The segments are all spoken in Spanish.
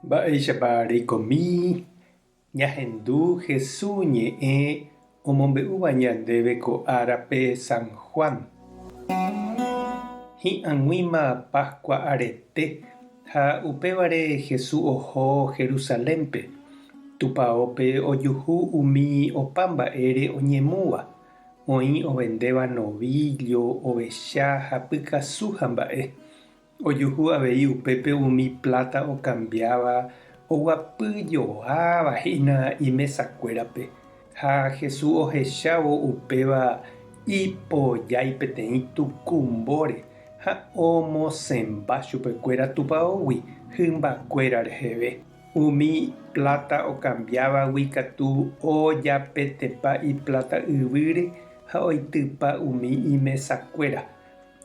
Mba'éichapa reikomi ñahendu Jesús ñe'ẽ omombe'úva ñandéve ko árape San Juan. Hi'ag̃uíma Pascua arete ha upévare Jesús oho Jerusalénpe. Tupãópe ojuhu umi opa mba'ére oñemúva. Oĩ ovendéva novillo, ovecha ha pykasu ha mba'e. Ojuhu avei upépe umi plata ocambiáva oguapyjoávahína imesakuérape. Ha Jesús ohechávo upéva ipojái peteĩ tukumbóre ha omosẽmba chupekuéra tupãógui hymbakuéra reheve. Umi plata ocambiávagui katu ojapetepa iplata yvýre ha oitypa umi imesakuéra.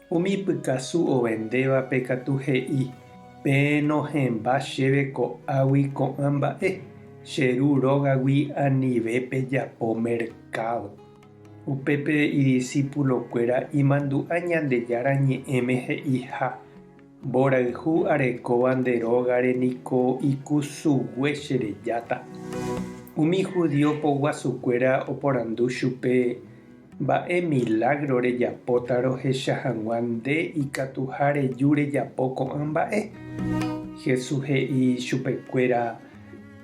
Umi pykasu ovendévape katu he'i: pe nohẽmba chéve ko'águi ko'ã mba'e, cheru rógagui anivépe japo mercado. Upépe idiscípulokuéra imandu'a Ñandejára ñe'ẽme he'iha: mborayhu arekóva nde rógare niko ikusugue cherejáta. Umi judíopoguasukuéra oporandu chupe mba'e milagro rejapóta rohecha hag̃ua nde ikatuha reju rejapo ko'ã mba'e. Jesús he'i chupekuéra: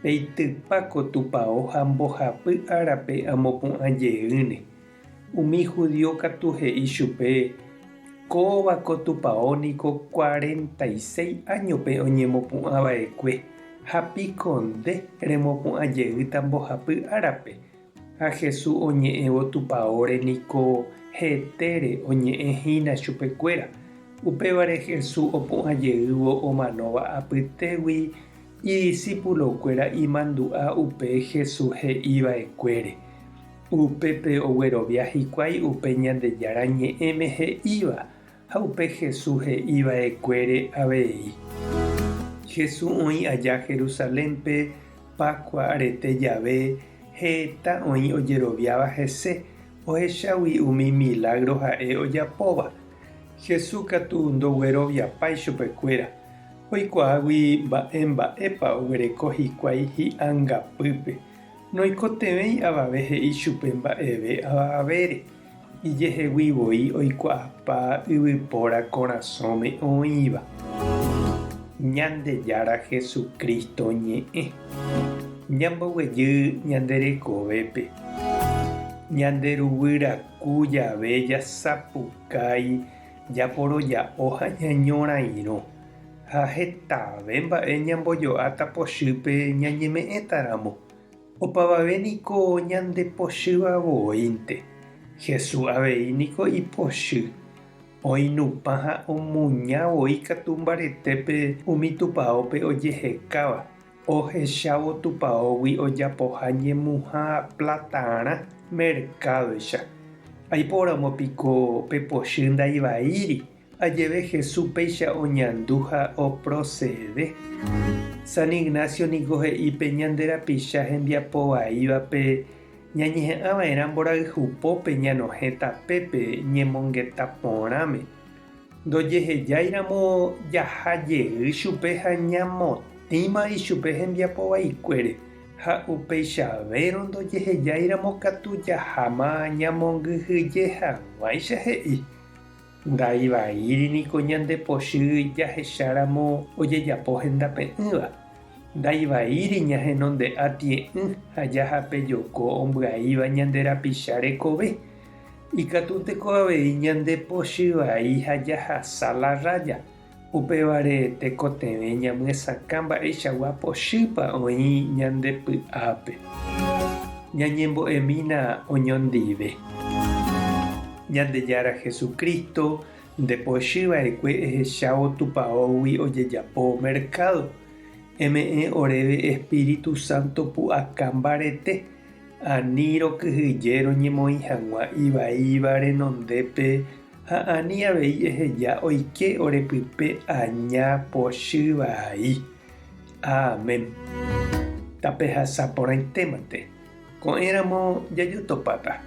peitypáko tupão ha mbohapy árape amopu'ãjeýne. Umi judío katu he'i chupe: kóvako tupão niko 46 añope oñemopu'ãva'ekue, hapiko nde remopu'ãjeýta mbohapy árape. Ha Jesús oñe'ẽvo tupãóre niko hetére oñe'ẽhína chupekuéra. Upévare Jesús opu'ãjeývo omanóva apytégui idiscípulokuéra imandu'a upe Jesús he'iva'ekuére. Upépe oguerovia hikuái upe Ñandejára ñe'ẽme he'íva ha upe Jesús he'iva'ekuére avei. Jesús oĩ aja Jerusalénpe Pascua arete jave, heta oĩ ojeroviáva hese, ohechágui umi milagro ha'e ojapóva. Jesús katu ndogueroviapái chupekuéra. Oikuaágui mba'épa oguereko hikuái hi'ãngapýpe. Noikotevẽi avave he'i chupe mba'eve avavére. Ijeheguivoi oikuaápa yvypóra korasõme oĩva. Ñandejára Jesucristo ñe'ẽ. Ñamboguejy ñanderekovépe. Ñanderuguyraku jave jasapukái japoroja'o ha ñañorãirõ. Ha hetave mba'e ñambojoáta pochýpe ñañeme'ẽtáramo. Opavave niko ñandepochývavoínte. Jesús avei niko ipochy. Oinupã ha omuñávoi katu mbaretépe umi tupãópe ojehekáva. Ohechávo tupãógui ojapoha ñemuha platarã mercadoicha. Aiporãmopiko pepochy ndaivaíri. Ajeve Jesús péicha oñandu ha oprocede. San Ignacio niko he'ípe ñanderapicha hembiapovaívape ñañehe'ãva'erã mborayhupópe ñanohẽ tapépe ñemongeta porãme. Ndojehejáiramo jahajey chupe ha ñamotĩma ichupe hembiapovaikuére. Ha upeichavérõ ndojehejáiramo katu jaháma ñamongyhyje hag̃uáicha he'i. Ndaivaíri niko ñandepochy jahecháramo ojejapo hendape'ỹva. Ndaivaíri ñahenonde'atie'ỹ ha jahápe joko ombyaíva ñanderapicha rekove. Ikatúnteko avei ñandepochyvai ha jahasa la raya. Upévare tekotevẽ ñamyesakã mba'eichagua pochýpa oĩ ñandepy'ápe. Ñañembo'emína oñondive. Ñandejára Jesucristo ndepochýva'ekue ehechávo tupãógui ojejapo mercado. Eme'ẽ oréve Espíritu Santo pu'aka mbarete. Ani rokyhyje roñemoĩ hag̃ua ivaíva renondépe ha ani avei eheja oike orepype añapochývai. Amen. Tapehasaporãitémante. Ko'ẽramo jajotopáta.